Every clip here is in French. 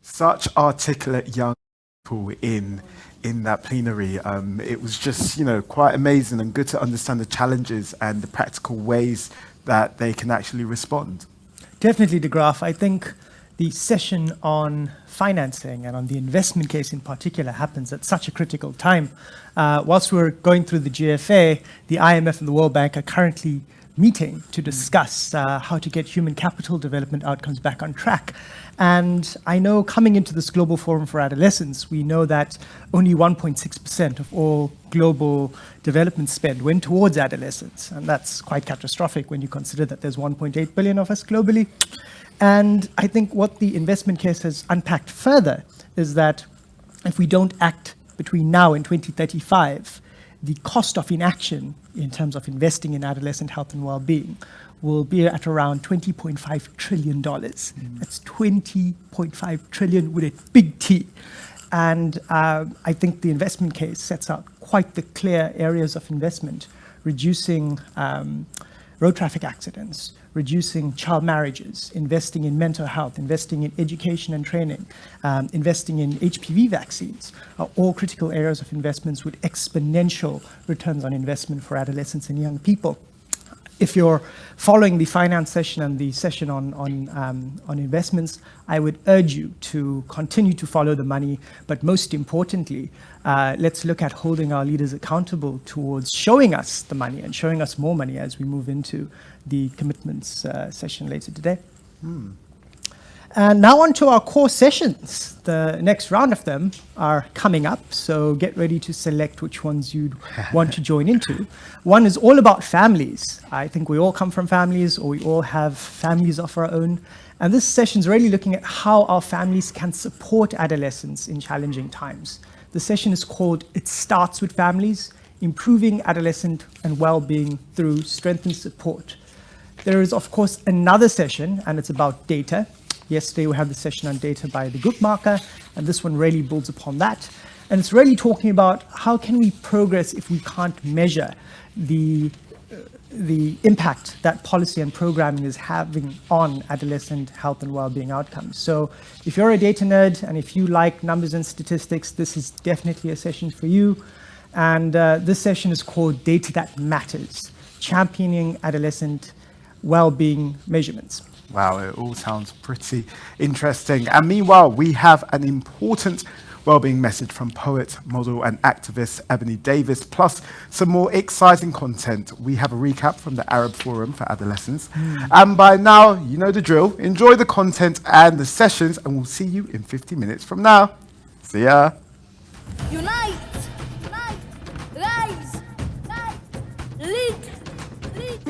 Such articulate young people in that plenary. It was just, quite amazing and good to understand the challenges and the practical ways that they can actually respond. Definitely, De Graaf. I think the session on financing and on the investment case in particular happens at such a critical time. Whilst we're going through the GFA, the IMF and the World Bank are currently meeting to discuss how to get human capital development outcomes back on track. And I know coming into this Global Forum for Adolescence, we know that only 1.6% of all global development spend went towards adolescence. And that's quite catastrophic when you consider that there's 1.8 billion of us globally. And I think what the investment case has unpacked further is that if we don't act between now and 2035, the cost of inaction in terms of investing in adolescent health and well-being will be at around $20.5 trillion. That's 20.5 trillion with a big T. And I think the investment case sets out quite the clear areas of investment, reducing road traffic accidents, reducing child marriages, investing in mental health, investing in education and training, investing in HPV vaccines, are all critical areas of investments with exponential returns on investment for adolescents and young people. If you're following the finance session and the session on investments, I would urge you to continue to follow the money, but most importantly, let's look at holding our leaders accountable towards showing us the money and showing us more money as we move into the commitments session later today. And now on to our core sessions. The next round of them are coming up, so get ready to select which ones you'd want to join into. One is all about families. I think we all come from families, or we all have families of our own. And this session is really looking at how our families can support adolescents in challenging times. The session is called It Starts with Families, Improving Adolescent and Well-Being Through Strengthened Support. There is, of course, another session, and it's about data. Yesterday, we had the session on data by the Guttmacher, and this one really builds upon that. And it's really talking about how can we progress if we can't measure the impact that policy and programming is having on adolescent health and well-being outcomes. So if you're a data nerd and if you like numbers and statistics, this is definitely a session for you. And this session is called Data That Matters, Championing Adolescent Well-Being Measurements. Wow, it all sounds pretty interesting. And meanwhile, we have an important wellbeing message from poet, model, and activist Ebony Davis, plus some more exciting content. We have a recap from the Arab Forum for Adolescents. And by now, you know the drill. Enjoy the content and the sessions, and we'll see you in 50 minutes from now. See ya. Unite! Unite! Rise! Unite! Lead! Lead!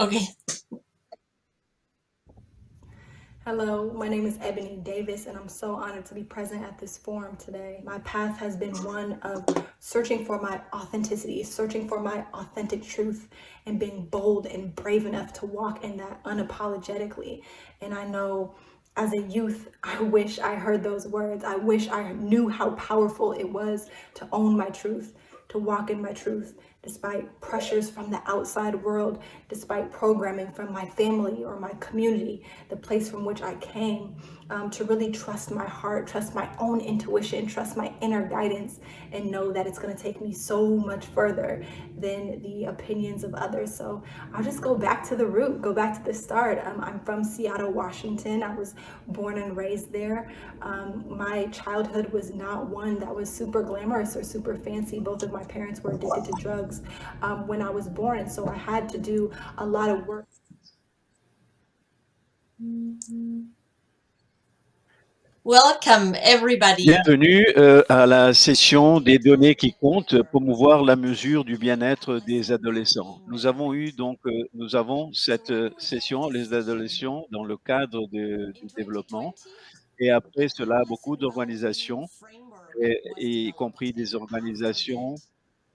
Okay. Hello, my name is Ebony Davis, and I'm so honored to be present at this forum today. My path has been one of searching for my authenticity, searching for my authentic truth, and being bold and brave enough to walk in that unapologetically. And I know as a youth, I wish I heard those words. I wish I knew how powerful it was to own my truth, to walk in my truth, despite pressures from the outside world, despite programming from my family or my community, the place from which I came, to really trust my heart, trust my own intuition, trust my inner guidance, and know that it's going to take me so much further than the opinions of others. So I'll just go back to the root, go back to the start. I'm from Seattle, Washington. I was born and raised there. My childhood was not one that was super glamorous or super fancy. Both of my parents were addicted to drugs when I was born, and so I had to do a lot of work. Welcome, everybody. Bienvenue à la session des données qui comptent, promouvoir la mesure du bien-être des adolescents. Nous avons cette session, les adolescents, dans le cadre du développement. Et après cela, beaucoup d'organisations, y compris des organisations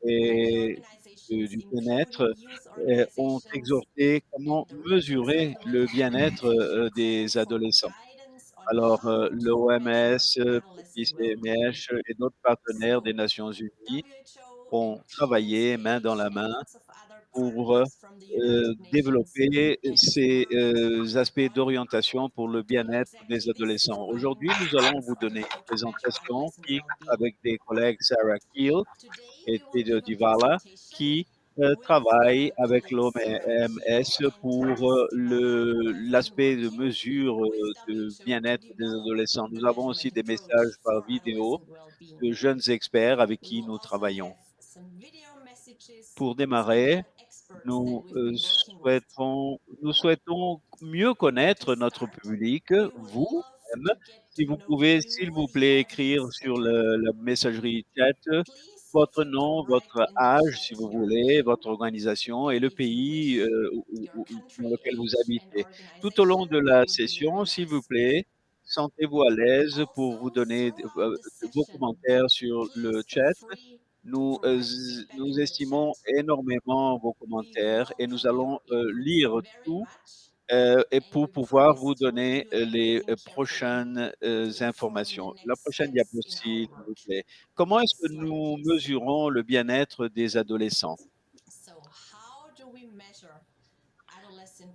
et du bien-être, ont exhorté comment mesurer le bien-être des adolescents. Alors, l'OMS, ICMH et d'autres partenaires des Nations Unies ont travaillé main dans la main pour développer ces aspects d'orientation pour le bien-être des adolescents. Aujourd'hui, nous allons vous donner une présentation avec des collègues Sarah Keel et Peter Divala qui travaillent avec l'OMS pour l'aspect de mesure de bien-être des adolescents. Nous avons aussi des messages par vidéo de jeunes experts avec qui nous travaillons. Pour démarrer, nous souhaitons mieux connaître notre public, vous-même. Si vous pouvez, s'il vous plaît, écrire sur la messagerie chat votre nom, votre âge, si vous voulez, votre organisation et le pays dans lequel vous habitez. Tout au long de la session, s'il vous plaît, sentez-vous à l'aise pour vous donner vos commentaires sur le chat. Nous estimons énormément vos commentaires et nous allons lire tout et pour pouvoir vous donner les prochaines informations. La prochaine diapositive, s'il vous plaît. Comment est-ce que nous mesurons le bien-être des adolescents?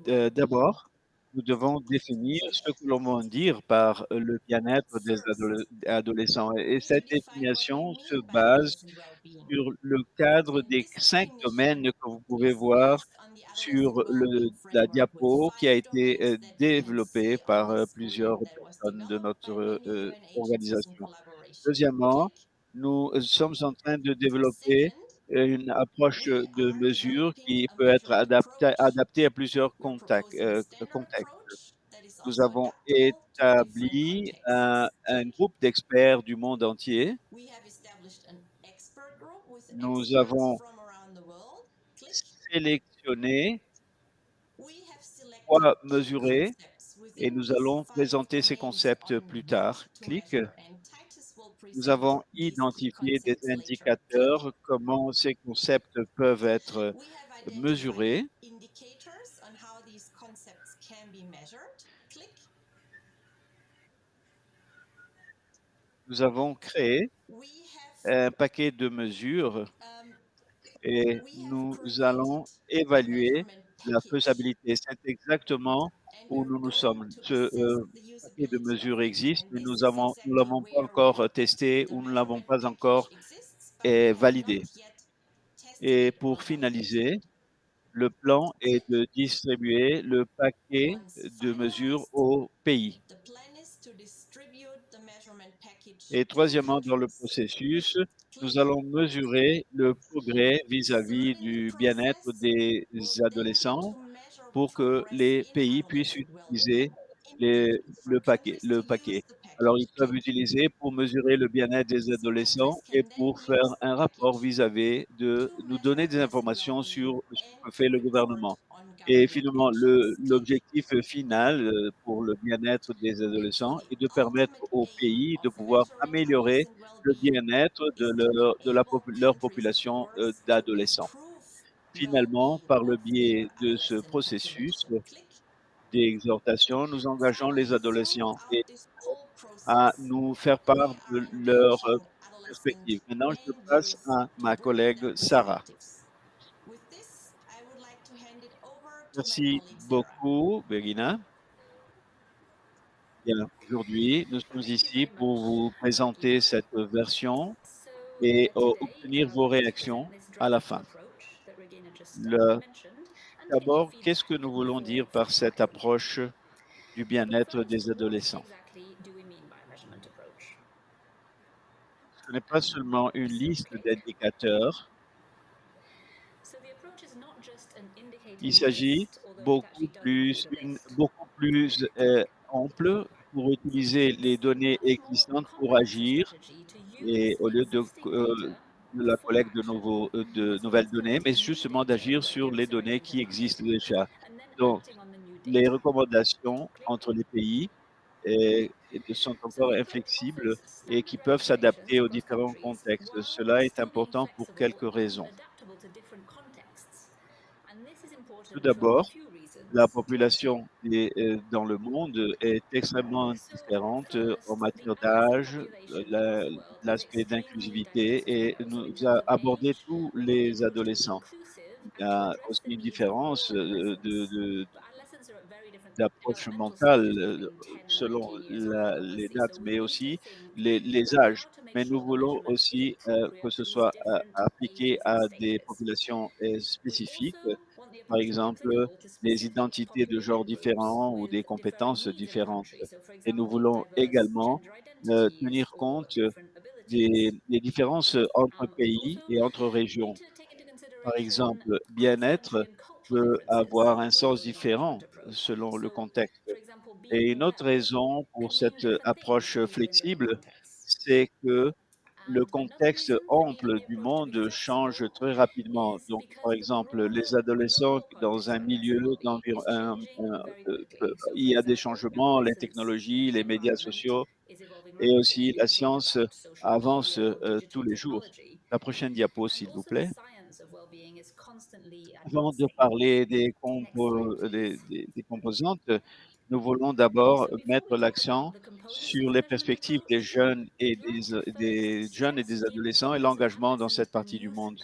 D'abord, nous devons définir ce que l'on veut dire par le bien-être des adolescents. Et cette définition se base sur le cadre des 5 domaines que vous pouvez voir sur la diapo qui a été développée par plusieurs personnes de notre organisation. Deuxièmement, nous sommes en train de développer une approche de mesure qui peut être adaptée à plusieurs contextes. Nous avons établi un groupe d'experts du monde entier. Nous avons sélectionné 3 mesurés et nous allons présenter ces concepts plus tard. Clic. Nous avons identifié des indicateurs, comment ces concepts peuvent être mesurés. Nous avons créé un paquet de mesures et nous allons évaluer la faisabilité. C'est exactement où nous sommes. Ce paquet de mesures existe, mais nous ne l'avons pas encore testé ou nous ne l'avons pas encore validé. Et pour finaliser, le plan est de distribuer le paquet de mesures au pays. Et troisièmement, dans le processus, nous allons mesurer le progrès vis-à-vis du bien-être des adolescents pour que les pays puissent utiliser le paquet. Alors, ils peuvent utiliser pour mesurer le bien-être des adolescents et pour faire un rapport vis-à-vis de nous donner des informations sur ce que fait le gouvernement. Et finalement, l'objectif final pour le bien-être des adolescents est de permettre au pays de pouvoir améliorer le bien-être de leur population d'adolescents. Finalement, par le biais de ce processus d'exhortation, nous engageons les adolescents et à nous faire part de leurs perspectives. Maintenant, je passe à ma collègue Sarah. Merci beaucoup, Berina. Bien, aujourd'hui, nous sommes ici pour vous présenter cette version et obtenir vos réactions à la fin. Le- D'abord, qu'est-ce que nous voulons dire par cette approche du bien-être des adolescents? Ce n'est pas seulement une liste d'indicateurs, il s'agit beaucoup plus ample pour utiliser les données existantes pour agir et au lieu de la collecte de nouvelles données, mais justement d'agir sur les données qui existent déjà. Donc, les recommandations entre les pays sont encore inflexibles et qui peuvent s'adapter aux différents contextes. Cela est important pour quelques raisons. Tout d'abord, la population dans le monde est extrêmement différente en matière d'âge, l'aspect d'inclusivité et nous a abordé tous les adolescents. Il y a aussi une différence d'approche mentale selon les dates, mais aussi les âges. Mais nous voulons aussi que ce soit appliqué à des populations spécifiques, par exemple des identités de genre différents ou des compétences différentes. Et nous voulons également tenir compte des différences entre pays et entre régions. Par exemple, bien-être peut avoir un sens différent selon le contexte. Et une autre raison pour cette approche flexible, c'est que le contexte ample du monde change très rapidement. Donc, par exemple, les adolescents dans un milieu il y a des changements, les technologies, les médias sociaux et aussi la science avance tous les jours. La prochaine diapo, s'il vous plaît. Avant de parler des composantes, nous voulons d'abord mettre l'accent sur les perspectives des jeunes et des adolescents et l'engagement dans cette partie du monde.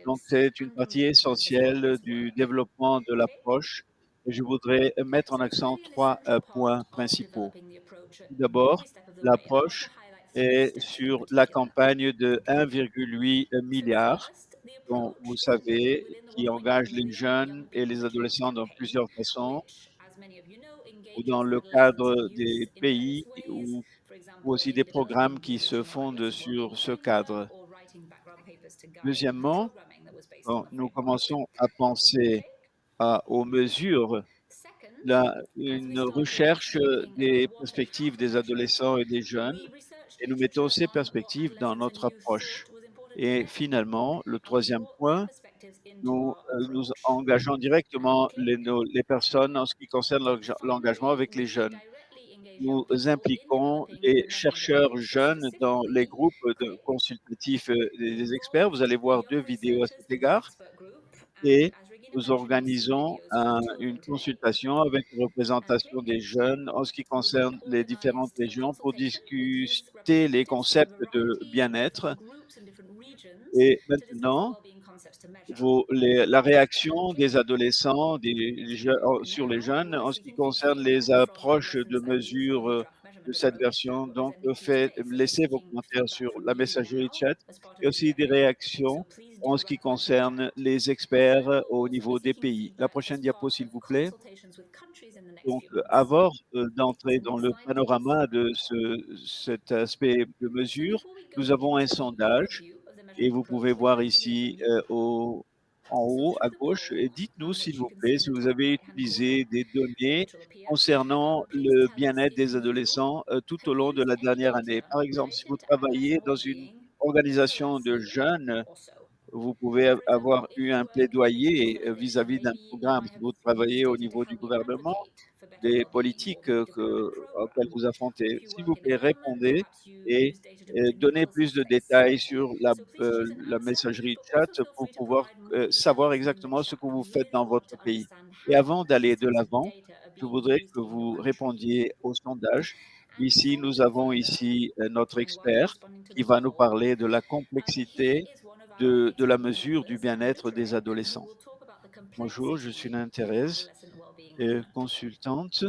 Donc, c'est une partie essentielle du développement de l'approche et je voudrais mettre en accent trois points principaux. Tout d'abord, l'approche est sur la campagne de 1,8 milliard dont vous savez, qui engage les jeunes et les adolescents dans plusieurs façons, ou dans le cadre des pays ou aussi des programmes qui se fondent sur ce cadre. Deuxièmement, quand nous commençons à penser aux mesures, une recherche des perspectives des adolescents et des jeunes, et nous mettons ces perspectives dans notre approche. Et finalement, le troisième point, nous engageons directement les personnes en ce qui concerne l'engagement avec les jeunes. Nous impliquons les chercheurs jeunes dans les groupes consultatifs des experts. Vous allez voir deux vidéos à cet égard. Et nous organisons une consultation avec une représentation des jeunes en ce qui concerne les différentes régions pour discuter les concepts de bien-être. Et maintenant, la réaction des adolescents, sur les jeunes en ce qui concerne les approches de mesure de cette version. Donc, laissez vos commentaires sur la messagerie chat et aussi des réactions en ce qui concerne les experts au niveau des pays. La prochaine diapo, s'il vous plaît. Donc, avant d'entrer dans le panorama de cet aspect de mesure, nous avons un sondage et vous pouvez voir ici en haut à gauche. Et dites-nous, s'il vous plaît, si vous avez utilisé des données concernant le bien-être des adolescents tout au long de la dernière année. Par exemple, si vous travaillez dans une organisation de jeunes vous pouvez avoir eu un plaidoyer vis-à-vis d'un programme que vous travaillez au niveau du gouvernement, des politiques auxquelles vous affrontez. S'il vous plaît, répondez et donnez plus de détails sur la messagerie chat pour pouvoir savoir exactement ce que vous faites dans votre pays. Et avant d'aller de l'avant, je voudrais que vous répondiez au sondage. Ici, nous avons ici notre expert qui va nous parler de la complexité de la mesure du bien-être des adolescents. Bonjour, je suis Anne-Thérèse, consultante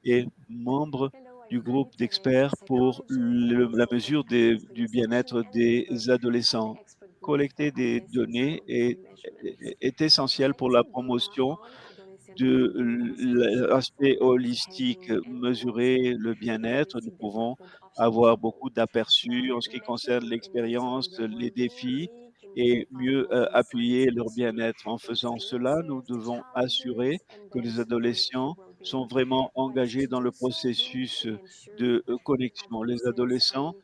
et membre du groupe d'experts pour la mesure du bien-être des adolescents. Collecter des données est essentiel pour la promotion de l'aspect holistique, mesurer le bien-être. Nous pouvons avoir beaucoup d'aperçus en ce qui concerne l'expérience, les défis et mieux appuyer leur bien-être. En faisant cela, nous devons assurer que les adolescents sont vraiment engagés dans le processus de connexion. Les adolescents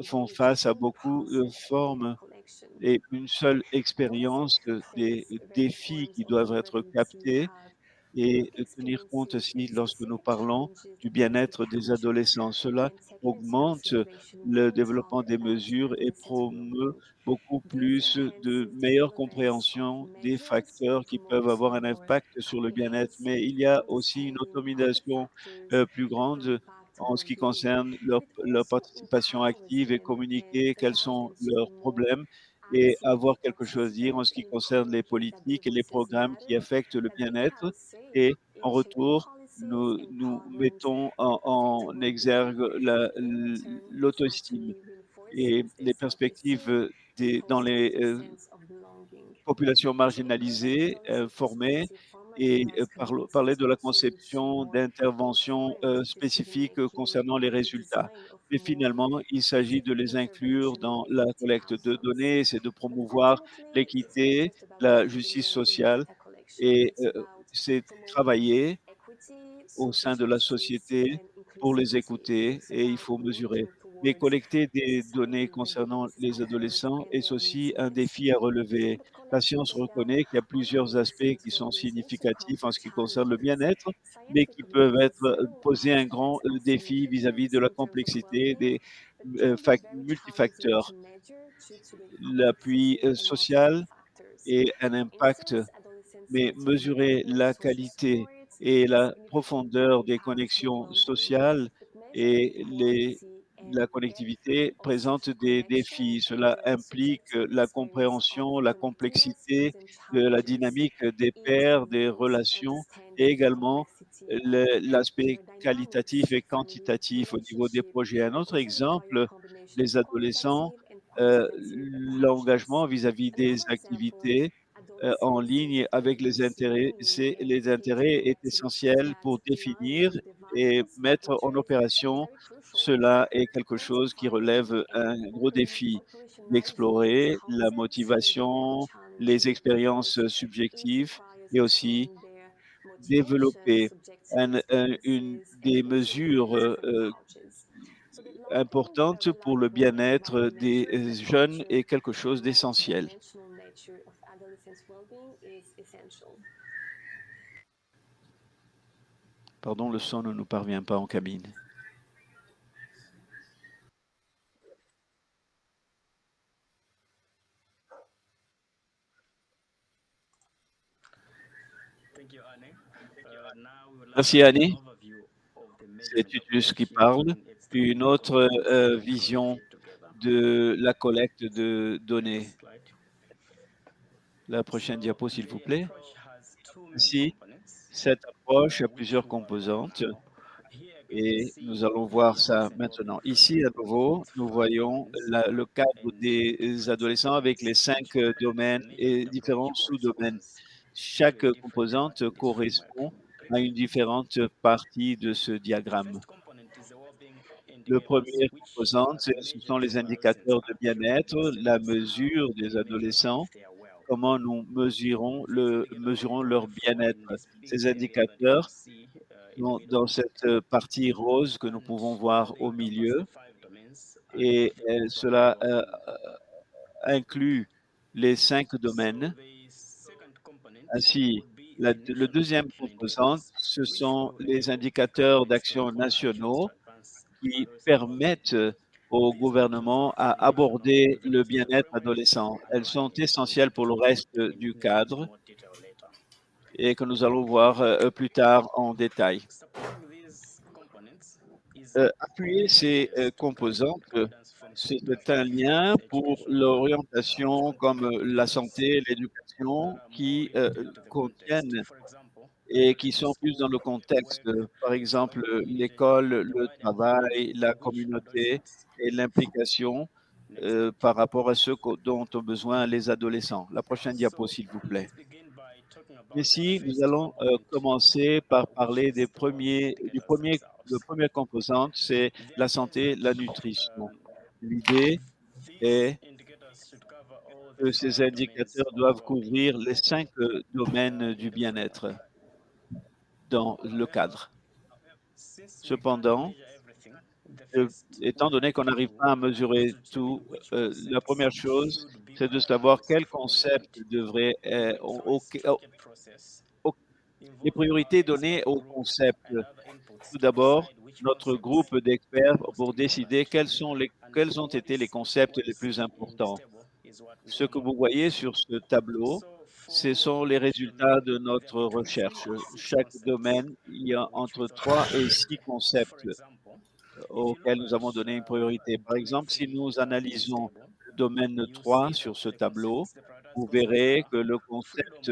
font face à beaucoup de formes et une seule expérience des défis qui doivent être captés et tenir compte aussi lorsque nous parlons du bien-être des adolescents. Cela augmente le développement des mesures et promeut beaucoup plus de meilleure compréhension des facteurs qui peuvent avoir un impact sur le bien-être. Mais il y a aussi une automatisation plus grande en ce qui concerne leur participation active et communiquer quels sont leurs problèmes et avoir quelque chose à dire en ce qui concerne les politiques et les programmes qui affectent le bien-être et en retour, nous mettons en exergue l'autostime et les perspectives dans les populations marginalisées, formées et parler de la conception d'interventions spécifiques concernant les résultats. Mais finalement, il s'agit de les inclure dans la collecte de données, c'est de promouvoir l'équité, la justice sociale et c'est travailler au sein de la société pour les écouter et il faut mesurer. Mais collecter des données concernant les adolescents est aussi un défi à relever. La science reconnaît qu'il y a plusieurs aspects qui sont significatifs en ce qui concerne le bien-être, mais qui peuvent poser un grand défi vis-à-vis de la complexité des multifacteurs. L'appui social et un impact, mais mesurer la qualité et la profondeur des connexions sociales et la connectivité présente des défis. Cela implique la compréhension, la complexité de la dynamique des pairs, des relations et également l'aspect qualitatif et quantitatif au niveau des projets. Un autre exemple, les adolescents, l'engagement vis-à-vis des activités en ligne avec les intérêts. Les intérêts est essentiel pour définir et mettre en opération. Cela est quelque chose qui relève un gros défi d'explorer la motivation, les expériences subjectives et aussi développer des mesures importantes pour le bien-être des jeunes est quelque chose d'essentiel. Pardon, le son ne nous parvient pas en cabine. Merci Annie. C'est Tutus qui parle. Une autre vision de la collecte de données. La prochaine diapo, s'il vous plaît. Ici, cette approche a plusieurs composantes et nous allons voir ça maintenant. Ici, à nouveau, nous voyons le cadre des adolescents avec les 5 domaines et différents sous-domaines. Chaque composante correspond à une différente partie de ce diagramme. Le premier composante, ce sont les indicateurs de bien-être, la mesure des adolescents, comment nous mesurons leur bien-être. Ces indicateurs sont dans cette partie rose que nous pouvons voir au milieu et cela inclut les 5 domaines. Ainsi, le deuxième composante, ce sont les indicateurs d'action nationaux qui permettent au gouvernement à aborder le bien-être adolescent. Elles sont essentielles pour le reste du cadre et que nous allons voir plus tard en détail. Appuyer ces composantes, c'est un lien pour l'orientation comme la santé, l'éducation, qui contiennent et qui sont plus dans le contexte, par exemple, l'école, le travail, la communauté et l'implication par rapport à ce dont ont besoin les adolescents. La prochaine diapo, s'il vous plaît. Ici, nous allons commencer par parler le premier composante, c'est la santé, la nutrition. L'idée est que ces indicateurs doivent couvrir les 5 domaines du bien-être dans le cadre. Cependant, étant donné qu'on n'arrive pas à mesurer tout, la première chose, c'est de savoir quel concept devrait, les priorités données au concept. Tout d'abord, notre groupe d'experts pour décider quels ont été les concepts les plus importants. Ce que vous voyez sur ce tableau, ce sont les résultats de notre recherche. Chaque domaine, il y a entre 3 et 6 concepts auxquels nous avons donné une priorité. Par exemple, si nous analysons le domaine 3 sur ce tableau, vous verrez que le concept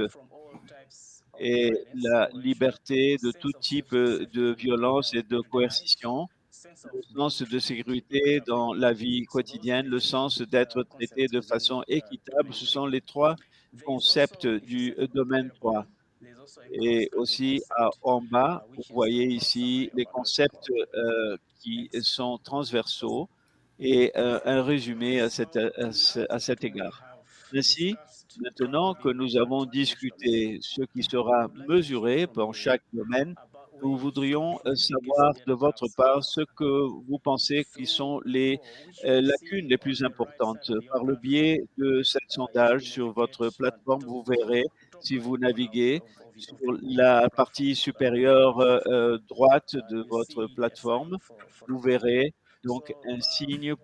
est la liberté de tout type de violence et de coercition, le sens de sécurité dans la vie quotidienne, le sens d'être traité de façon équitable. Ce sont les 3 concepts du domaine 3. Et aussi en bas, vous voyez ici les concepts qui sont transversaux et un résumé à cet égard. Ainsi, maintenant que nous avons discuté ce qui sera mesuré dans chaque domaine, nous voudrions savoir de votre part ce que vous pensez qui sont les lacunes les plus importantes. Par le biais de ce sondage sur votre plateforme, vous verrez, si vous naviguez sur la partie supérieure droite de votre plateforme, vous verrez donc un signe où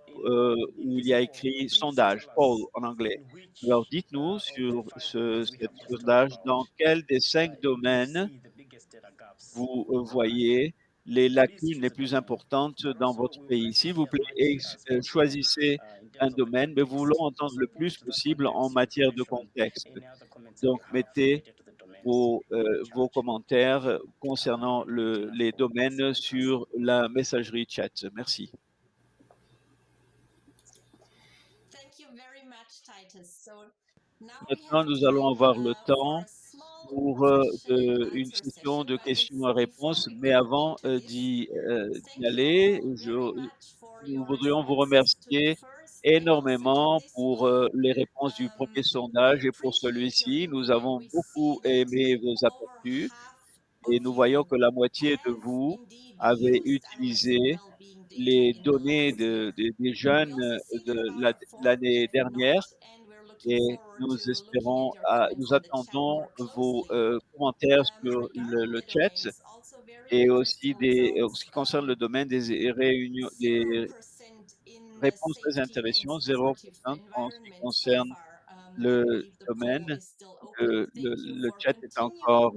il y a écrit sondage, poll en anglais. Alors dites-nous sur cet sondage, dans quel des 5 domaines vous voyez les lacunes les plus importantes dans votre pays. S'il vous plaît, choisissez un domaine, mais vous voulons entendre le plus possible en matière de contexte. Donc, mettez vos commentaires concernant les domaines sur la messagerie chat. Merci. Maintenant, nous allons avoir le temps pour une session de questions et réponses, mais avant d'y aller, nous voudrions vous remercier énormément pour les réponses du premier sondage et pour celui-ci. Nous avons beaucoup aimé vos aperçus et nous voyons que la moitié de vous avez utilisé les données des jeunes de l'année dernière. Et nous attendons vos commentaires sur le chat et aussi en ce qui concerne le domaine des réponses très intéressantes, 0% en ce qui concerne le domaine. Le chat est encore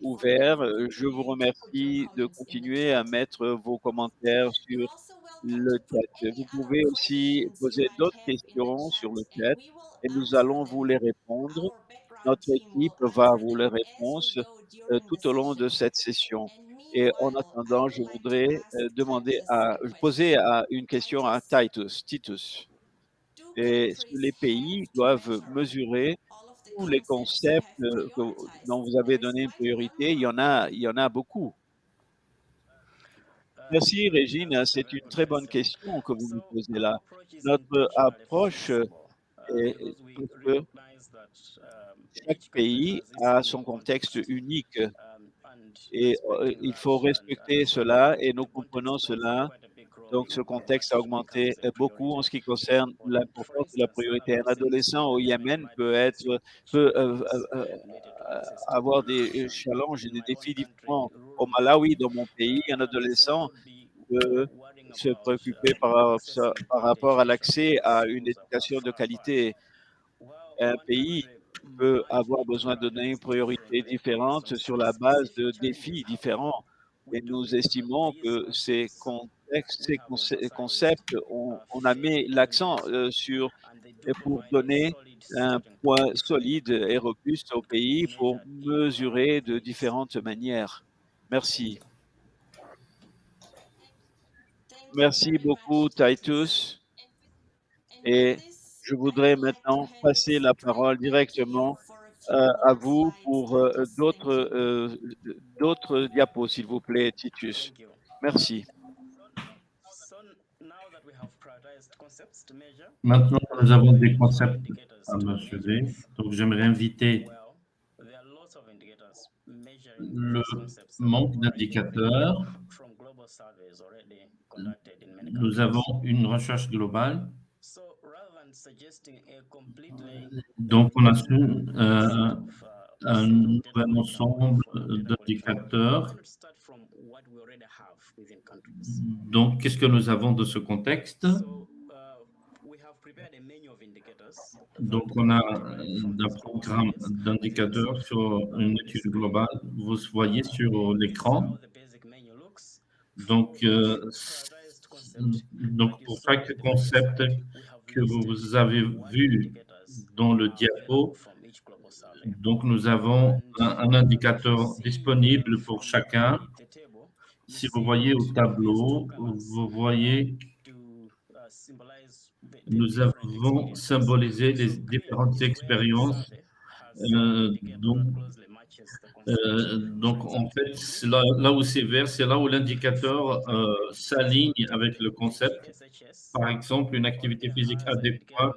ouvert. Je vous remercie de continuer à mettre vos commentaires sur le chat. Vous pouvez aussi poser d'autres questions sur le chat et nous allons vous les répondre. Notre équipe va vous les répondre tout au long de cette session. Et en attendant, je voudrais poser une question à Titus. Est-ce que les pays doivent mesurer tous les concepts dont vous avez donné une priorité? Il y en a beaucoup. Merci Régine, c'est une très bonne question que vous nous posez là. Notre approche est que chaque pays a son contexte unique et il faut respecter cela et nous comprenons cela Donc, ce contexte a augmenté beaucoup en ce qui concerne l'importance de la priorité. Un adolescent au Yémen peut avoir des challenges et des défis différents. Au Malawi, dans mon pays, un adolescent peut se préoccuper par rapport à l'accès à une éducation de qualité. Un pays peut avoir besoin de donner une priorité différente sur la base de défis différents. Et nous estimons que ces concepts, on a mis l'accent sur et pour donner un point solide et robuste au pays pour mesurer de différentes manières. Merci. Merci beaucoup, Titus. Et je voudrais maintenant passer la parole directement à vous pour d'autres diapos, s'il vous plaît, Titus. Merci. Maintenant, nous avons des concepts à mesurer. Donc, j'aimerais inviter le manque d'indicateurs. Nous avons une recherche globale. Donc, on a su un nouvel ensemble d'indicateurs. Donc, qu'est-ce que nous avons de ce contexte? Donc, on a un programme d'indicateurs sur une étude globale. Vous voyez sur l'écran. Donc, pour chaque concept que vous avez vu dans le diapo, donc nous avons un indicateur disponible pour chacun. Si vous voyez au tableau, vous voyez, nous avons symbolisé les différentes expériences. Donc, en fait, là où c'est vert, c'est là où l'indicateur s'aligne avec le concept. Par exemple, une activité physique adéquate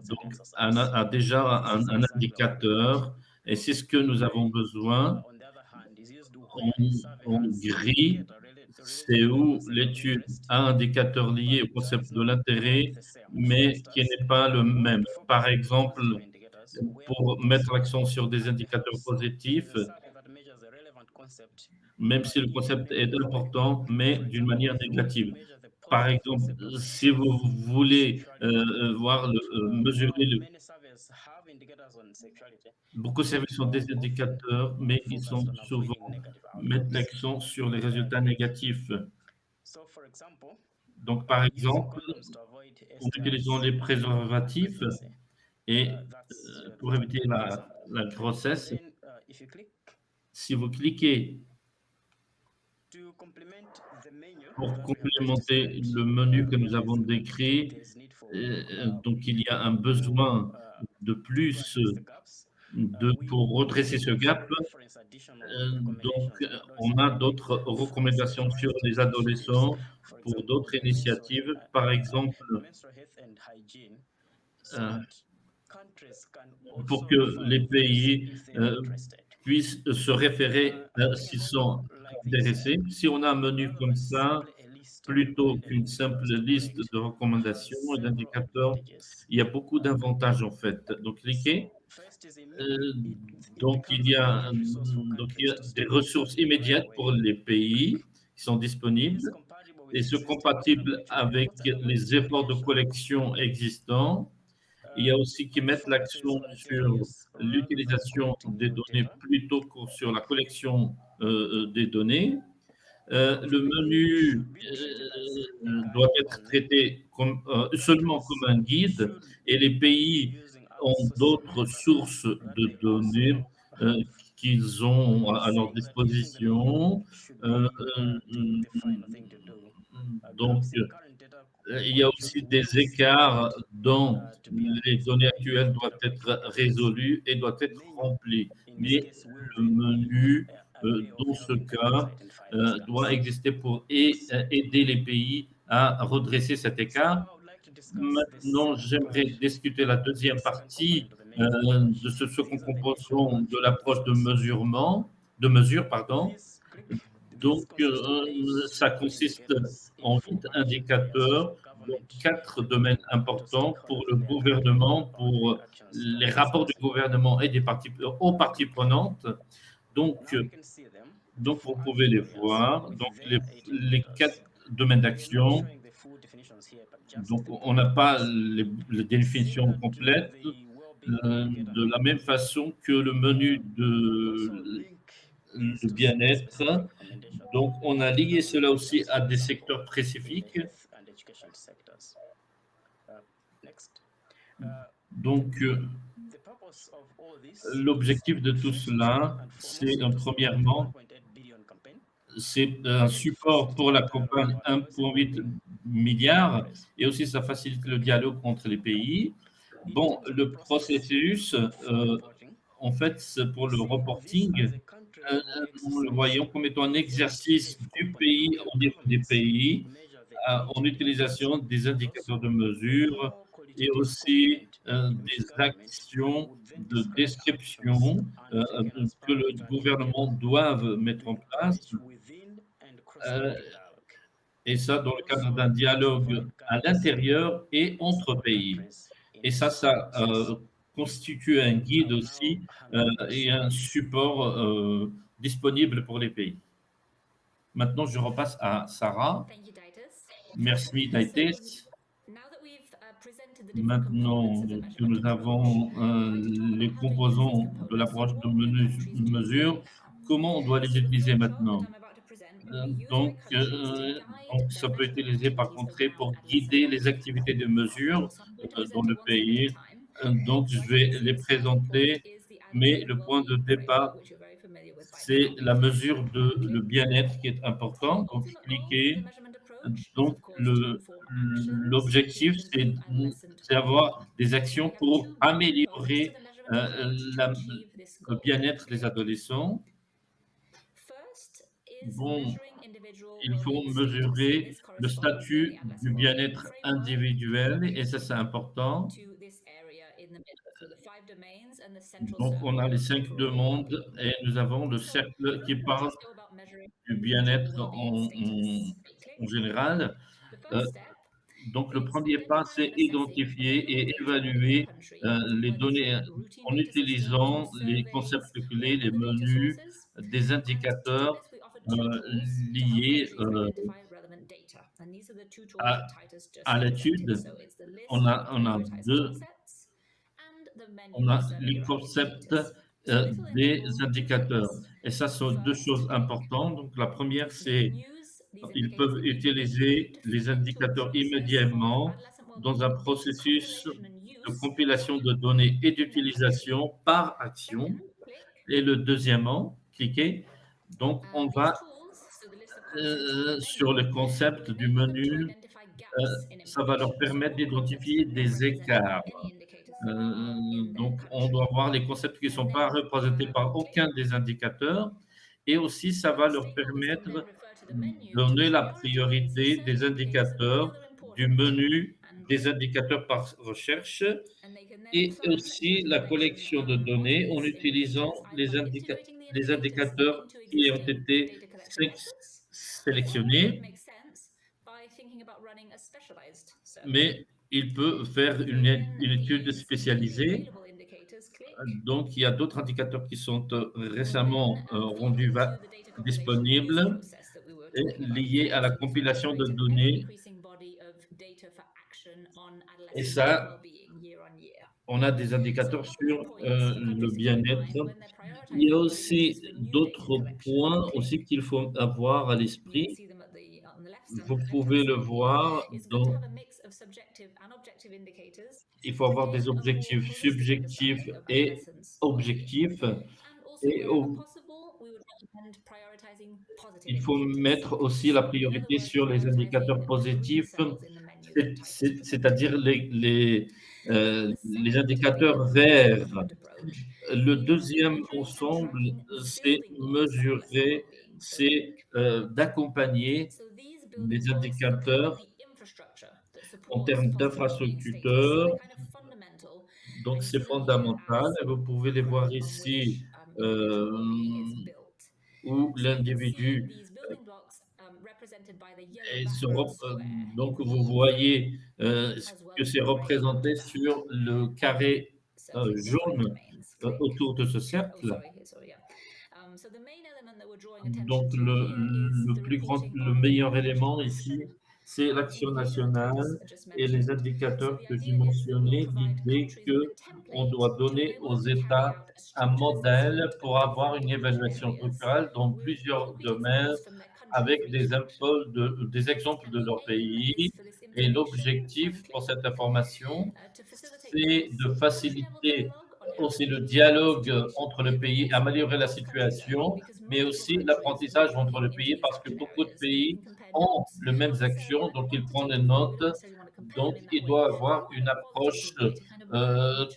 donc, a déjà un indicateur, et c'est ce que nous avons besoin. En gris, c'est où l'étude a un indicateur lié au concept de l'intérêt, mais qui n'est pas le même. Par exemple, pour mettre l'accent sur des indicateurs positifs, même si le concept est important, mais d'une manière négative. Par exemple, si vous voulez mesurer beaucoup de services ont des indicateurs, mais ils sont souvent mettent l'accent sur les résultats négatifs. Donc, par exemple, en utilisant les préservatifs et pour éviter la grossesse, si vous cliquez pour complémenter le menu que nous avons décrit, donc il y a un besoin de plus pour redresser ce gap. Donc, on a d'autres recommandations sur les adolescents pour d'autres initiatives. Par exemple, pour que les pays puissent se référer s'ils sont intéressés. Si on a un menu comme ça, plutôt qu'une simple liste de recommandations et d'indicateurs, il y a beaucoup d'avantages en fait. Donc, cliquez. Donc, il y a des ressources immédiates pour les pays qui sont disponibles et sont compatibles avec les efforts de collection existants. Il y a aussi qui mettent l'accent sur l'utilisation des données plutôt que sur la collection des données. Le menu doit être traité seulement comme un guide et les pays ont d'autres sources de données qu'ils ont à leur disposition. Donc, il y a aussi des écarts dont les données actuelles doivent être résolues et doivent être remplies. Mais le menu, dans ce cas, doit exister pour aider les pays à redresser cet écart. Maintenant, j'aimerais discuter la deuxième partie de ce qu'on compose de l'approche de mesure. Donc, ça consiste en 8 indicateurs, dont 4 domaines importants pour le gouvernement, pour les rapports du gouvernement et aux parties prenantes. Donc, vous pouvez les voir. Donc, les 4 domaines d'action. Donc, on n'a pas les définitions complètes. De la même façon que le menu de bien-être. Donc, on a lié cela aussi à des secteurs spécifiques. Donc, l'objectif de tout cela, c'est premièrement, c'est un support pour la campagne 1,8 milliard et aussi ça facilite le dialogue entre les pays. Bon, le processus, en fait, c'est pour le reporting, nous le voyons comme étant un exercice du pays au niveau des pays, en utilisation des indicateurs de mesure et aussi des actions de description que le gouvernement doit mettre en place. Et ça dans le cadre d'un dialogue à l'intérieur et entre pays. Et ça constitue un guide aussi et un support disponible pour les pays. Maintenant, je repasse à Sarah. Merci, Daites. Maintenant que nous avons les composants de l'approche de mesure, comment on doit les utiliser maintenant? Donc, ça peut être utilisé par contre pour guider les activités de mesure dans le pays. Donc, je vais les présenter, mais le point de départ, c'est la mesure de le bien-être qui est important. Donc, cliquez. Donc, l'objectif, c'est d'avoir des actions pour améliorer le bien-être des adolescents. Bon, il faut mesurer le statut du bien-être individuel et ça, c'est important. Donc, on a les 5 demandes et nous avons le cercle qui parle du bien-être en général. Donc, le premier pas, c'est identifier et évaluer les données en utilisant les concepts clés, les menus, des indicateurs liés à l'étude. On a les concepts des indicateurs. Et ça sont 2 choses importantes. Donc, la première, c'est ils peuvent utiliser les indicateurs immédiatement dans un processus de compilation de données et d'utilisation par action. Et le deuxièmement, cliquez. Donc, on va sur le concept du menu. Ça va leur permettre d'identifier des écarts. Donc, on doit voir les concepts qui ne sont pas représentés par aucun des indicateurs. Et aussi, ça va leur permettre de donner la priorité des indicateurs du menu des indicateurs par recherche et aussi la collection de données en utilisant les indicateurs qui ont été sélectionnés. Mais il peut faire une étude spécialisée. Donc, il y a d'autres indicateurs qui sont récemment rendus disponibles et liés à la compilation de données. Et ça, on a des indicateurs sur le bien-être. Il y a aussi d'autres points aussi qu'il faut avoir à l'esprit. Vous pouvez le voir, donc il faut avoir des objectifs subjectifs et objectifs. Et il faut mettre aussi la priorité sur les indicateurs positifs, c'est-à-dire les indicateurs verts. Le deuxième ensemble, c'est mesurer, c'est d'accompagner les indicateurs en termes d'infrastructure. Donc, c'est fondamental. Et vous pouvez les voir ici où l'individu Et donc, vous voyez que c'est représenté sur le carré jaune autour de ce cercle. Donc, le meilleur élément ici, c'est l'action nationale et les indicateurs que j'ai mentionnés, l'idée qu'on doit donner aux États un modèle pour avoir une évaluation structurelle dans plusieurs domaines avec des exemples de leur pays. Et l'objectif pour cette information, c'est de faciliter aussi le dialogue entre le pays, améliorer la situation, mais aussi l'apprentissage entre les pays, parce que beaucoup de pays ont les mêmes actions, donc ils prennent des notes, donc il doit avoir une approche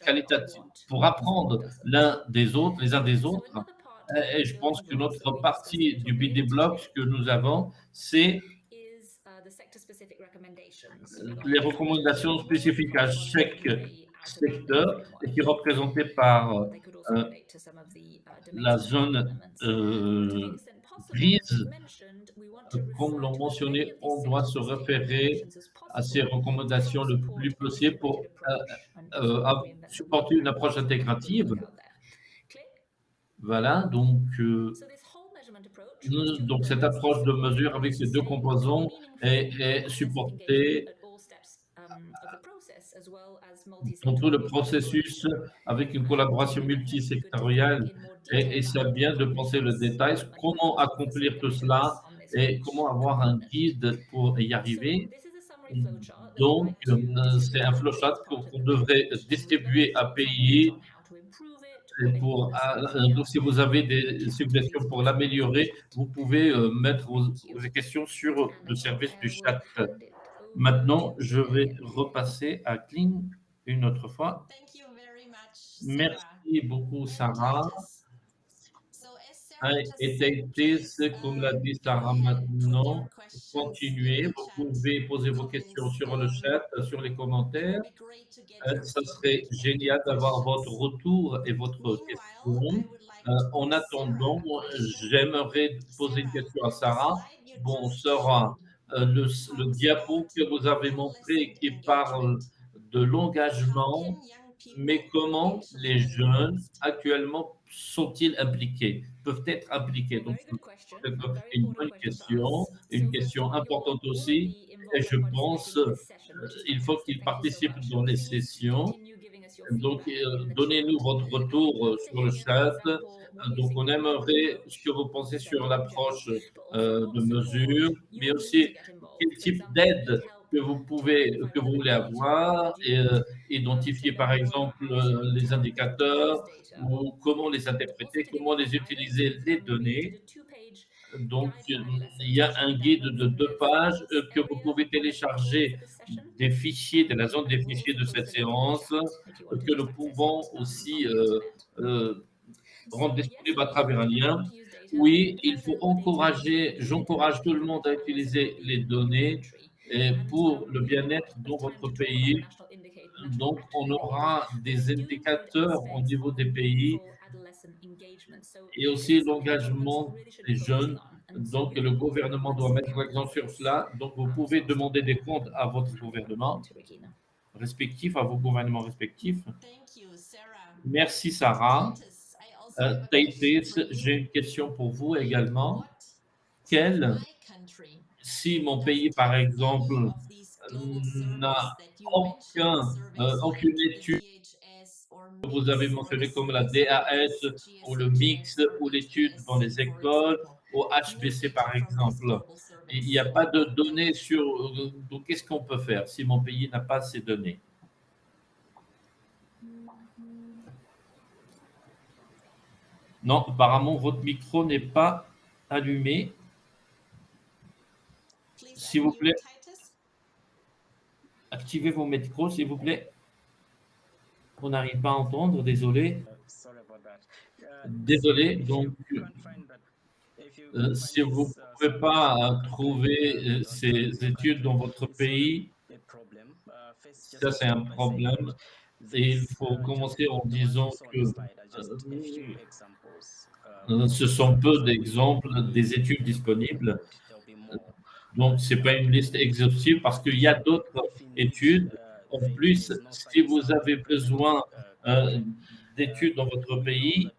qualitative pour apprendre les uns des autres. Et je pense que notre partie du BD Block, ce que nous avons, c'est les recommandations spécifiques à chaque secteur et qui est représenté par la zone grise. Comme l'ont mentionné, on doit se référer à ces recommandations le plus possible pour supporter une approche intégrative. Voilà, donc cette approche de mesure avec ces deux composants est supportée dans tout le processus avec une collaboration multisectorielle et c'est bien de penser le détail, comment accomplir tout cela et comment avoir un guide pour y arriver. Donc, c'est un flowchart qu'on devrait distribuer à pays. Donc, si vous avez des suggestions pour l'améliorer, vous pouvez mettre vos questions sur le service du chat. Maintenant, je vais repasser à Kling une autre fois. Merci beaucoup, Sarah. Et TITS, comme l'a dit Sarah maintenant, continuez. Vous pouvez poser vos questions sur le chat, sur les commentaires. Ça serait génial d'avoir votre retour et votre question. En attendant, j'aimerais poser une question à Sarah. Bon, Sarah, le diapo que vous avez montré qui parle de l'engagement, mais comment les jeunes actuellement sont-ils impliqués, peuvent être impliqués? Donc, c'est une bonne question, une question importante aussi. Et je pense qu'il faut qu'ils participent dans les sessions. Donc, donnez-nous votre retour sur le chat. Donc, on aimerait ce que vous pensez sur l'approche de mesure, mais aussi quel type d'aide que vous voulez avoir et identifier, par exemple, les indicateurs ou comment les interpréter, comment les utiliser, les données. Donc, il y a un guide de 2 pages que vous pouvez télécharger des fichiers, de la zone des fichiers de cette séance, que nous pouvons aussi rendre disponible à travers un lien. Oui, il faut j'encourage tout le monde à utiliser les données pour le bien-être dans votre pays. Donc, on aura des indicateurs au niveau des pays et aussi l'engagement des jeunes. Donc, le gouvernement doit mettre l'accent sur cela. Donc, vous pouvez demander des comptes à votre gouvernement respectif, à vos gouvernements respectifs. Merci, Sarah. Taitis, j'ai une question pour vous également. Si mon pays, par exemple, n'a aucune étude que vous avez mentionné comme la DAS ou le mix ou l'étude dans les écoles, au HBC par exemple, il n'y a pas de données sur. Donc, qu'est-ce qu'on peut faire si mon pays n'a pas ces données? Non, apparemment, votre micro n'est pas allumé. S'il vous plaît, activez vos micros, s'il vous plaît. On n'arrive pas à entendre, désolé. Désolé, donc, si vous ne pouvez pas trouver ces études dans votre pays, ça c'est un problème. Et il faut commencer en disant que ce sont peu d'exemples des études disponibles. Donc, ce n'est pas une liste exhaustive parce qu'il y a d'autres études. En plus, si vous avez besoin d'études dans votre pays,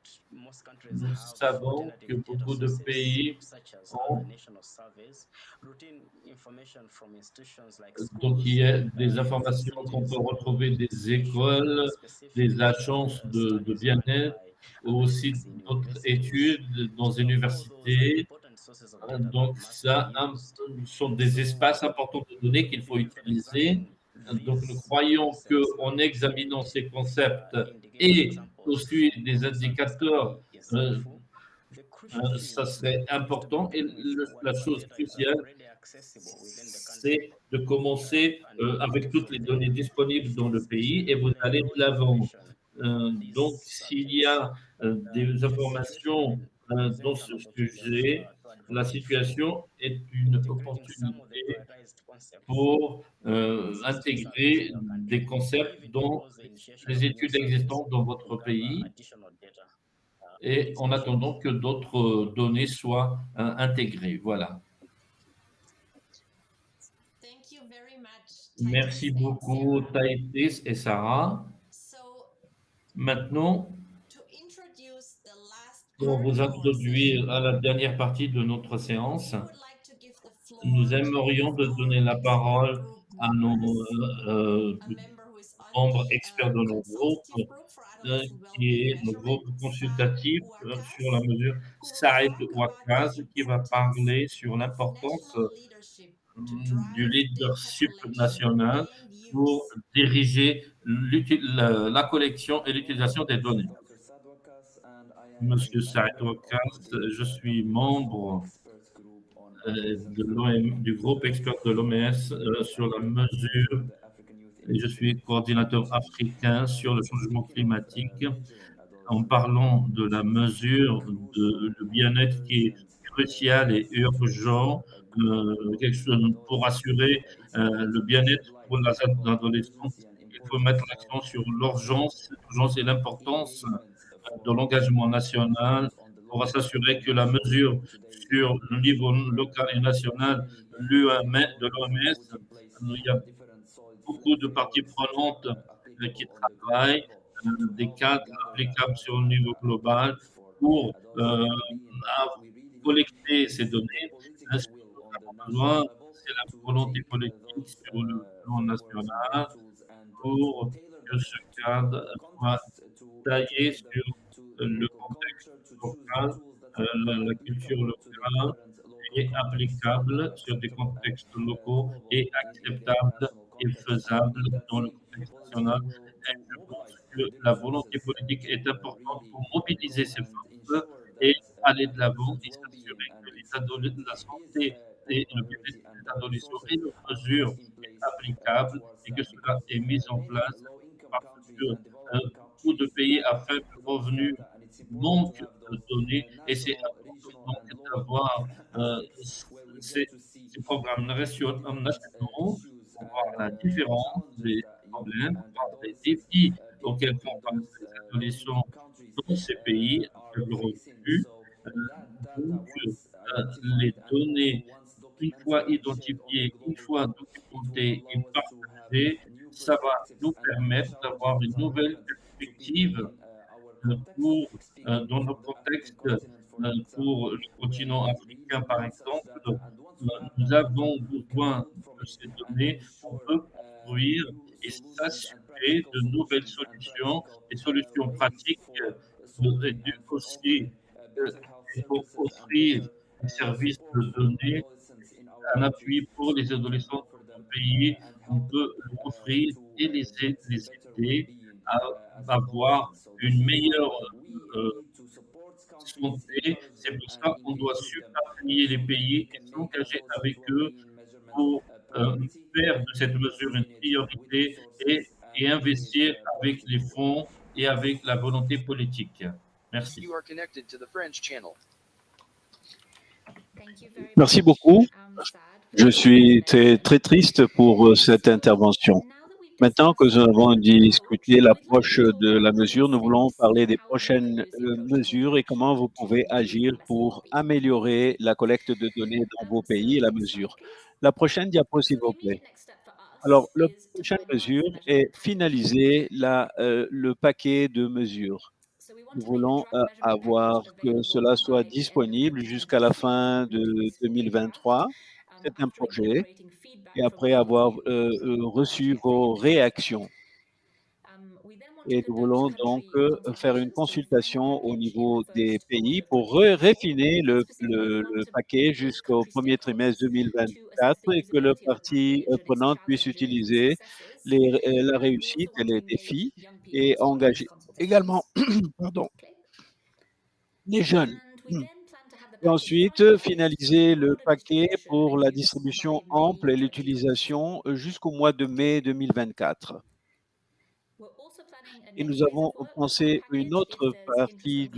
nous savons que beaucoup de pays ont. Donc, il y a des informations qu'on peut retrouver des écoles, des agences de bien-être, ou aussi d'autres études dans les universités. Donc, ça sont des espaces importants de données qu'il faut utiliser. Donc, nous croyons qu'en examinant ces concepts et aussi des indicateurs, ça serait important. Et la chose cruciale, c'est de commencer avec toutes les données disponibles dans le pays et vous allez de l'avant. Donc, s'il y a des informations dans ce sujet, la situation est une opportunité pour intégrer des concepts dans les études existantes dans votre pays et en attendant que d'autres données soient intégrées. Voilà. Merci beaucoup, Taïtis et Sarah. Maintenant, pour vous introduire à la dernière partie de notre séance, nous aimerions donner la parole à nos membres experts de nos groupes, qui est le groupe consultatif sur la mesure Saïd Ouakaz, qui va parler sur l'importance du leadership national pour diriger la collection et l'utilisation des données. Monsieur Saïd Ouakaz, je suis membre du groupe expert de l'OMS sur la mesure et je suis coordinateur africain sur le changement climatique. En parlant de la mesure de bien-être qui est crucial et urgent pour assurer le bien-être pour l'adolescence, il faut mettre l'accent sur l'urgence et l'importance de l'engagement national pour s'assurer que la mesure sur le niveau local et national de l'OMS, il y a beaucoup de parties prenantes qui travaillent, des cadres applicables sur le niveau global pour collecter ces données. Ce que nous avons besoin, c'est la volonté politique sur le plan national pour que ce cadre soit taillé sur le contexte local, la culture locale et applicable sur des contextes locaux et acceptable et faisable dans le contexte national. Et je pense que la volonté politique est importante pour mobiliser ces forces et aller de l'avant et s'assurer que la santé et le bien-être des adolescents et leurs mesures est applicable et que cela est mis en place parce que beaucoup de pays à faible revenu manquent de données et c'est important donc d'avoir ces programmes nationaux pour voir la différence des problèmes, voir les défis auxquels font face les adolescents dans ces pays à faible revenu. Donc, les données, une fois identifiées, une fois documentées et partagées, ça va nous permettre d'avoir une nouvelle perspective dans nos contextes, pour le continent africain, par exemple. Nous avons besoin de ces données pour construire et s'assurer de nouvelles solutions, des solutions pratiques, aussi pour offrir des services de données, un appui pour les adolescents de notre pays. On peut leur offrir et les aider à avoir une meilleure santé. C'est pour ça qu'on doit appuyer les pays et s'engager avec eux pour faire de cette mesure une priorité et investir avec les fonds et avec la volonté politique. Merci. Merci beaucoup. Je suis très triste pour cette intervention. Maintenant que nous avons discuté l'approche de la mesure, nous voulons parler des prochaines mesures et comment vous pouvez agir pour améliorer la collecte de données dans vos pays et la mesure. La prochaine diapo, s'il vous plaît. Alors, la prochaine mesure est finaliser le paquet de mesures. Nous voulons avoir que cela soit disponible jusqu'à la fin de 2023. C'est un projet. Et après avoir reçu vos réactions. Et nous voulons donc faire une consultation au niveau des pays pour raffiner le paquet jusqu'au premier trimestre 2024 et que le parti prenante puisse utiliser la réussite et les défis et engager également pardon, les jeunes. Et ensuite, finaliser le paquet pour la distribution ample et l'utilisation jusqu'au mois de mai 2024. Et nous avons pensé une autre partie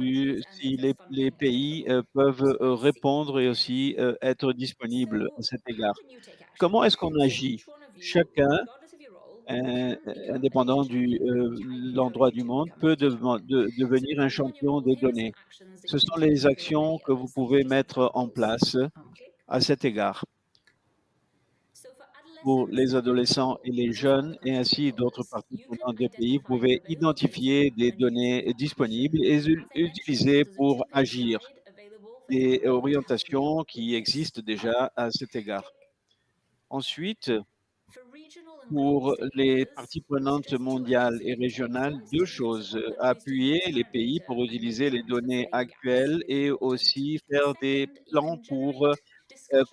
si les pays peuvent répondre et aussi être disponibles à cet égard. Comment est-ce qu'on agit? Chacun, indépendant de l'endroit du monde, peut devenir un champion des données. Ce sont les actions que vous pouvez mettre en place à cet égard. Pour les adolescents et les jeunes, et ainsi d'autres parties prenantes des pays, vous pouvez identifier des données disponibles et utiliser pour agir des orientations qui existent déjà à cet égard. Ensuite, pour les parties prenantes mondiales et régionales, deux choses. Appuyer les pays pour utiliser les données actuelles et aussi faire des plans pour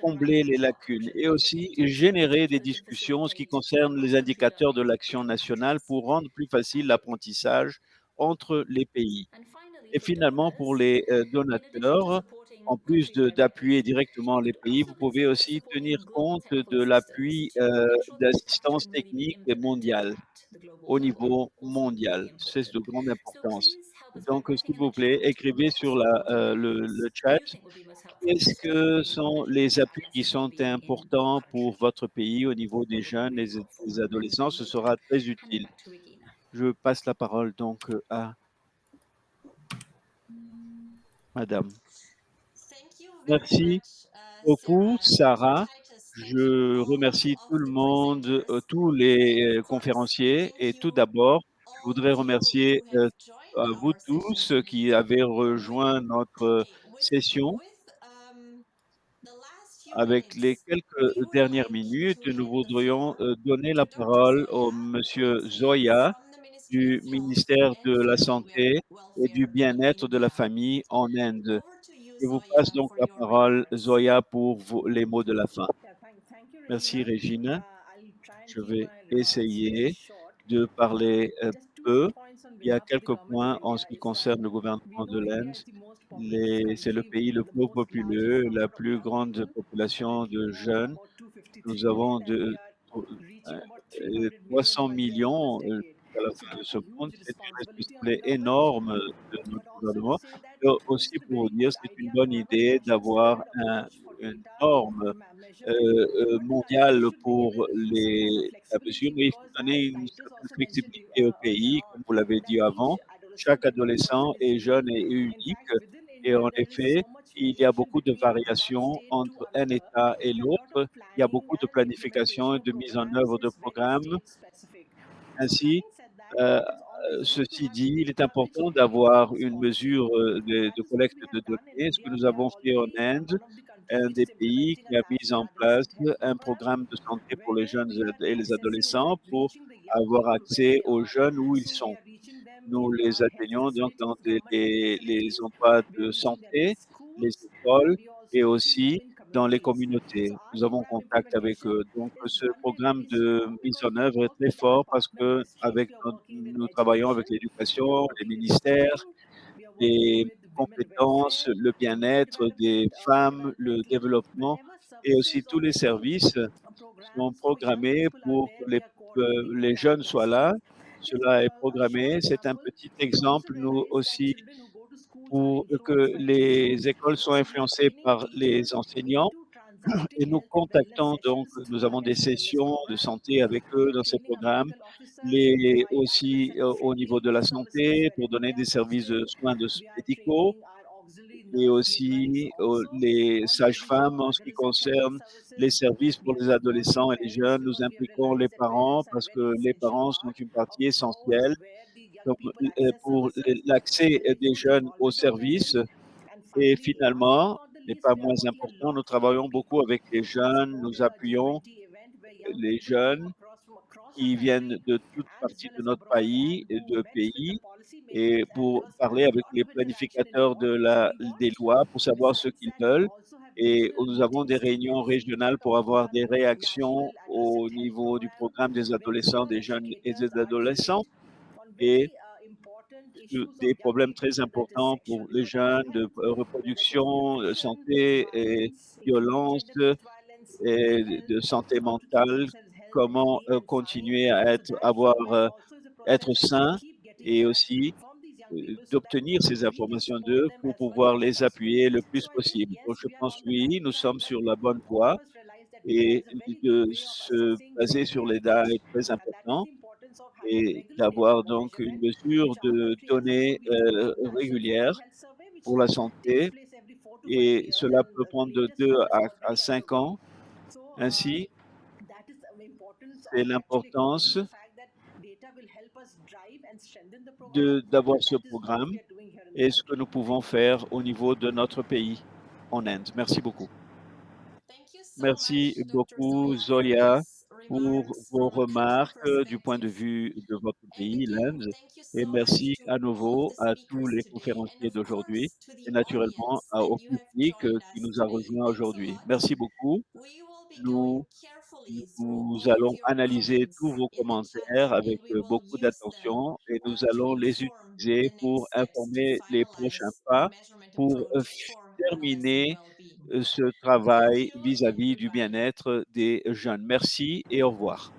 combler les lacunes et aussi générer des discussions en ce qui concerne les indicateurs de l'action nationale pour rendre plus facile l'apprentissage entre les pays. Et finalement, pour les donateurs, en plus d'appuyer directement les pays, vous pouvez aussi tenir compte de l'appui d'assistance technique mondiale, au niveau mondial. C'est de grande importance. Donc, s'il vous plaît, écrivez sur le chat qu'est-ce que sont les appuis qui sont importants pour votre pays au niveau des jeunes et des adolescents. Ce sera très utile. Je passe la parole donc à Madame. Merci beaucoup, Sarah. Je remercie tout le monde, tous les conférenciers. Et tout d'abord, je voudrais remercier à vous tous qui avez rejoint notre session. Avec les quelques dernières minutes, nous voudrions donner la parole au monsieur Zoya du ministère de la Santé et du bien-être de la famille en Inde. Je vous passe donc la parole, Zoya, pour les mots de la fin. Merci, Régine. Je vais essayer de parler peu. Il y a quelques points en ce qui concerne le gouvernement de l'Inde. C'est le pays le plus populeux, la plus grande population de jeunes. Nous avons 300 millions à la fin de ce monde. C'est une responsabilité énorme de notre gouvernement. Et aussi pour vous dire, c'est une bonne idée d'avoir une norme mondiale pour la mesure, mais il faut donner une certaine flexibilité au pays, comme vous l'avez dit avant. Chaque adolescent et jeune est unique et en effet, il y a beaucoup de variations entre un État et l'autre. Il y a beaucoup de planification et de mise en œuvre de programmes. Ainsi, ceci dit, il est important d'avoir une mesure de collecte de données. Ce que nous avons fait en Inde, un des pays qui a mis en place un programme de santé pour les jeunes et les adolescents pour avoir accès aux jeunes où ils sont. Nous les atteignons donc dans les endroits de santé, les écoles et aussi dans les communautés. Nous avons contact avec eux. Donc, ce programme de mise en œuvre est très fort parce que nous travaillons avec l'éducation, les ministères, les compétences, le bien-être des femmes, le développement et aussi tous les services sont programmés pour que les jeunes soient là. Cela est programmé. C'est un petit exemple, nous aussi, pour que les écoles soient influencées par les enseignants et nous contactons donc, nous avons des sessions de santé avec eux dans ces programmes, les aussi au niveau de la santé pour donner des services de soins médicaux et aussi les sages-femmes en ce qui concerne les services pour les adolescents et les jeunes. Nous impliquons les parents parce que les parents sont une partie essentielle donc, pour l'accès des jeunes aux services et finalement, mais pas moins important, nous travaillons beaucoup avec les jeunes, nous appuyons les jeunes qui viennent de toutes parties de notre pays et de pays et pour parler avec les planificateurs des lois pour savoir ce qu'ils veulent. Et nous avons des réunions régionales pour avoir des réactions au niveau du programme des adolescents, des jeunes et des adolescents et des problèmes très importants pour les jeunes de reproduction, de santé et violence et de santé mentale. Comment continuer à être sain et aussi d'obtenir ces informations d'eux pour pouvoir les appuyer le plus possible. Donc je pense oui, nous sommes sur la bonne voie et de se baser sur les data est très important et d'avoir donc une mesure de données régulières pour la santé et cela peut prendre de 2 à 5 ans. Ainsi, c'est l'importance d'avoir ce programme et ce que nous pouvons faire au niveau de notre pays en Inde. Merci beaucoup. Merci beaucoup, Zoya, pour vos remarques du point de vue de votre pays, l'Inde. Et merci à nouveau à tous les conférenciers d'aujourd'hui et naturellement au public qui nous a rejoints aujourd'hui. Merci beaucoup. Nous nous allons analyser tous vos commentaires avec beaucoup d'attention et nous allons les utiliser pour informer les prochains pas pour terminer ce travail vis-à-vis du bien-être des jeunes. Merci et au revoir.